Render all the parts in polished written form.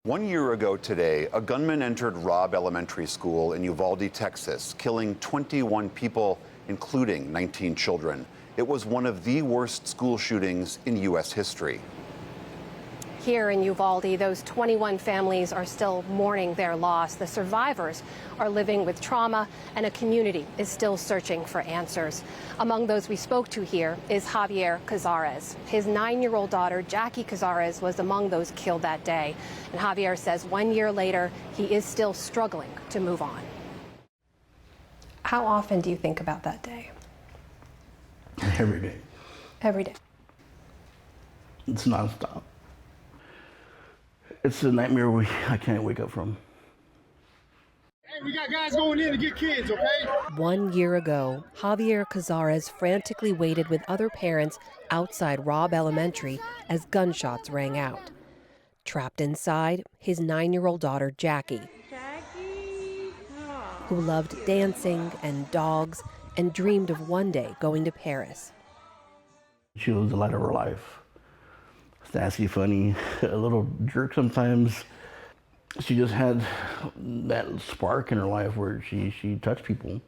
1 year ago today, a gunman entered Robb Elementary School in Uvalde, Texas, killing 21 people, including 19 children. It was one of the worst school shootings in U.S. history. Here in Uvalde, those 21 families are still mourning their loss. The survivors are living with trauma, and a community is still searching for answers. Among those we spoke to here is Javier Cazares. His 9-year-old daughter, Jackie Cazares, was among those killed that day. And Javier says 1 year later, he is still struggling to move on. How often do you think about that day? Every day. Every day. It's nonstop. It's a nightmare I can't wake up from. Hey, we got guys going in to get kids, okay? 1 year ago, Javier Cazares frantically waited with other parents outside Robb Elementary as gunshots rang out. Trapped inside, his 9-year-old daughter, Jackie, who loved dancing and dogs and dreamed of one day going to Paris. She was the light of her life. Sassy, funny, a little jerk sometimes. She just had that spark in her life where she touched people.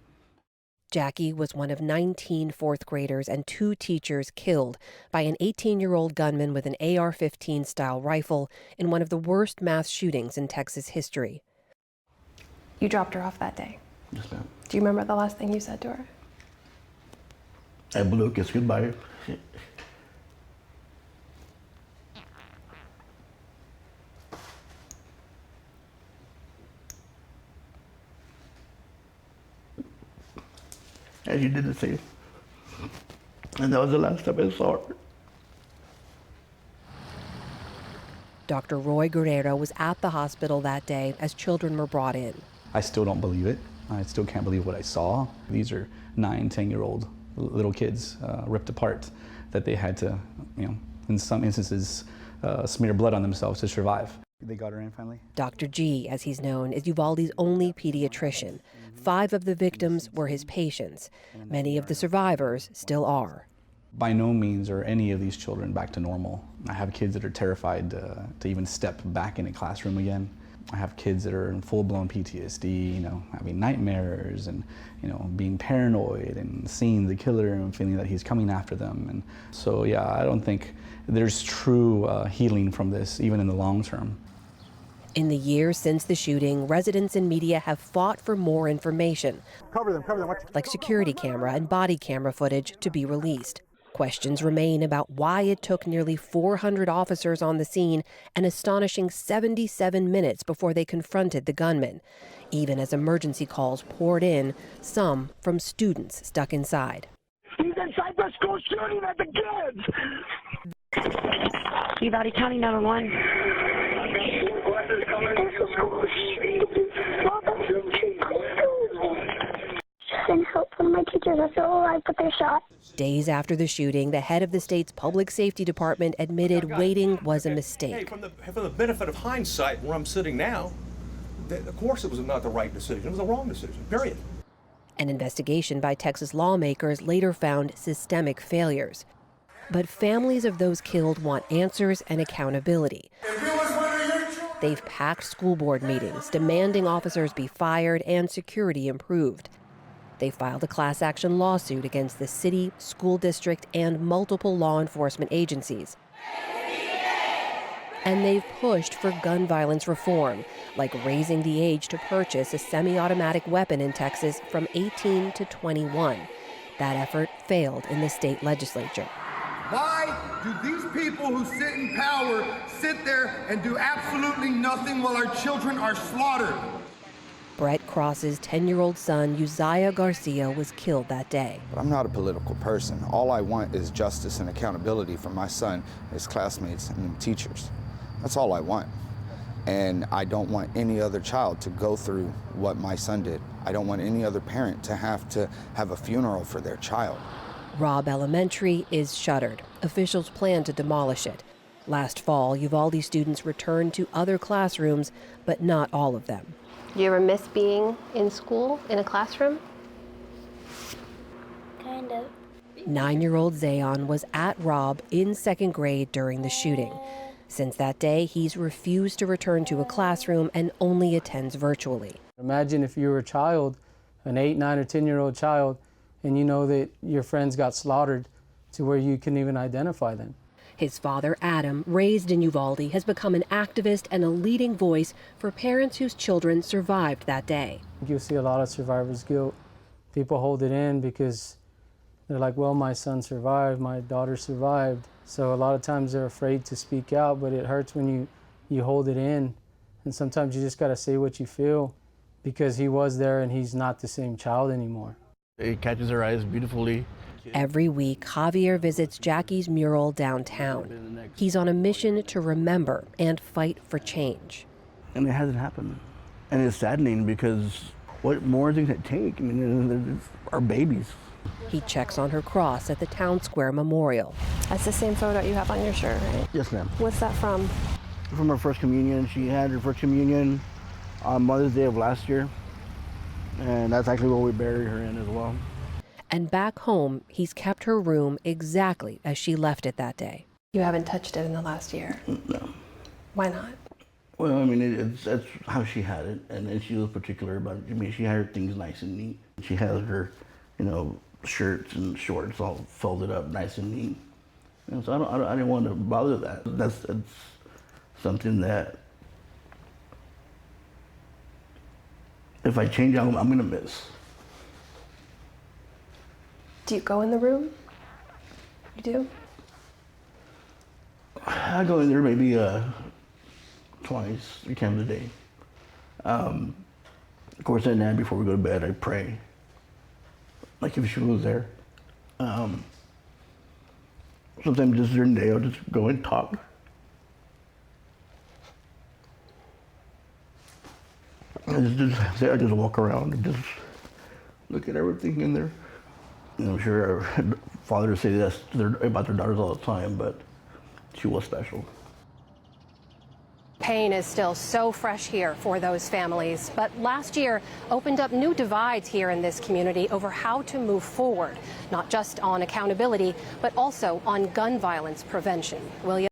Jackie was one of 19 fourth graders and 2 teachers killed by an 18-year-old gunman with an AR-15 style rifle in one of the worst mass shootings in Texas history. You dropped her off that day. Yes, ma'am. Do you remember the last thing you said to her? I blew a kiss goodbye. As you did the same. And that was the last time I saw her. Dr. Roy Guerrero was at the hospital that day as children were brought in. I still don't believe it. I still can't believe what I saw. These are 9, 10-year-old little kids ripped apart that they had to, in some instances, smear blood on themselves to survive. They got her in finally? Dr. G, as he's known, is Uvalde's only pediatrician. 5 of the victims were his patients. Many of the survivors still are. By no means are any of these children back to normal. I have kids that are terrified to even step back in a classroom again. I have kids that are in full-blown PTSD, having nightmares and, being paranoid and seeing the killer and feeling that he's coming after them. And so, yeah, I don't think there's true healing from this, even in the long term. In the years since the shooting, residents and media have fought for more information, Cover them. like security camera and body camera footage, to be released. Questions remain about why it took nearly 400 officers on the scene an astonishing 77 minutes before they confronted the gunman, even as emergency calls poured in, some from students stuck inside. He's inside the school shooting at the kids! Uvalde County 911. And help one of my teachers are still alive, but they're shot. Days after the shooting, the head of the state's public safety department admitted waiting was a mistake. Hey, for the benefit of hindsight, where I'm sitting now, of course it was not the right decision. It was the wrong decision, period. An investigation by Texas lawmakers later found systemic failures. But families of those killed want answers and accountability. They've packed school board meetings, demanding officers be fired and security improved. They filed a class action lawsuit against the city, school district, and multiple law enforcement agencies. And they've pushed for gun violence reform, like raising the age to purchase a semi-automatic weapon in Texas from 18 to 21. That effort failed in the state legislature. Why do these people who sit in power sit there and do absolutely nothing while our children are slaughtered? Brett Cross's 10-year-old son, Uzziah Garcia, was killed that day. But I'm not a political person. All I want is justice and accountability for my son, his classmates, and teachers. That's all I want. And I don't want any other child to go through what my son did. I don't want any other parent to have a funeral for their child. Robb Elementary is shuttered. Officials plan to demolish it. Last fall, Uvalde students returned to other classrooms, but not all of them. Do you ever miss being in school, in a classroom? Kind of. 9-year-old Zayon was at Robb in 2nd grade during the shooting. Since that day, he's refused to return to a classroom and only attends virtually. Imagine if you were a child, an 8, 9, or 10-year-old child, and you know that your friends got slaughtered to where you couldn't even identify them. His father, Adam, raised in Uvalde, has become an activist and a leading voice for parents whose children survived that day. You'll see a lot of survivor's guilt. People hold it in because they're like, well, my son survived, my daughter survived. So a lot of times they're afraid to speak out, but it hurts when you hold it in. And sometimes you just got to say what you feel because he was there and he's not the same child anymore. It catches her eyes beautifully. Every week, Javier visits Jackie's mural downtown. He's on a mission to remember and fight for change. And it hasn't happened. And it's saddening because what more things it take? I mean, our babies. He checks on her cross at the Town Square Memorial. That's the same photo you have on your shirt, right? Yes, ma'am. What's that from? From her first communion. She had her first communion on Mother's Day of last year. And that's actually what we buried her in as well. And back home, he's kept her room exactly as she left it that day. You haven't touched it in the last year. No. Why not? Well, I mean, that's how she had it, and she was particular about it. I mean, she had her things nice and neat. She has her, shirts and shorts all folded up nice and neat. And so I didn't want to bother that. That's something that if I change, I'm going to miss. Do you go in the room? You do? I go in there maybe twice, 3 times a day. Of course, at night before we go to bed, I pray. Like if she was there. Sometimes just during the day, I'll just go and talk. I just walk around and just look at everything in there. I'm sure our fathers say this about their daughters all the time, but she was special. Pain is still so fresh here for those families, but last year opened up new divides here in this community over how to move forward, not just on accountability, but also on gun violence prevention. William?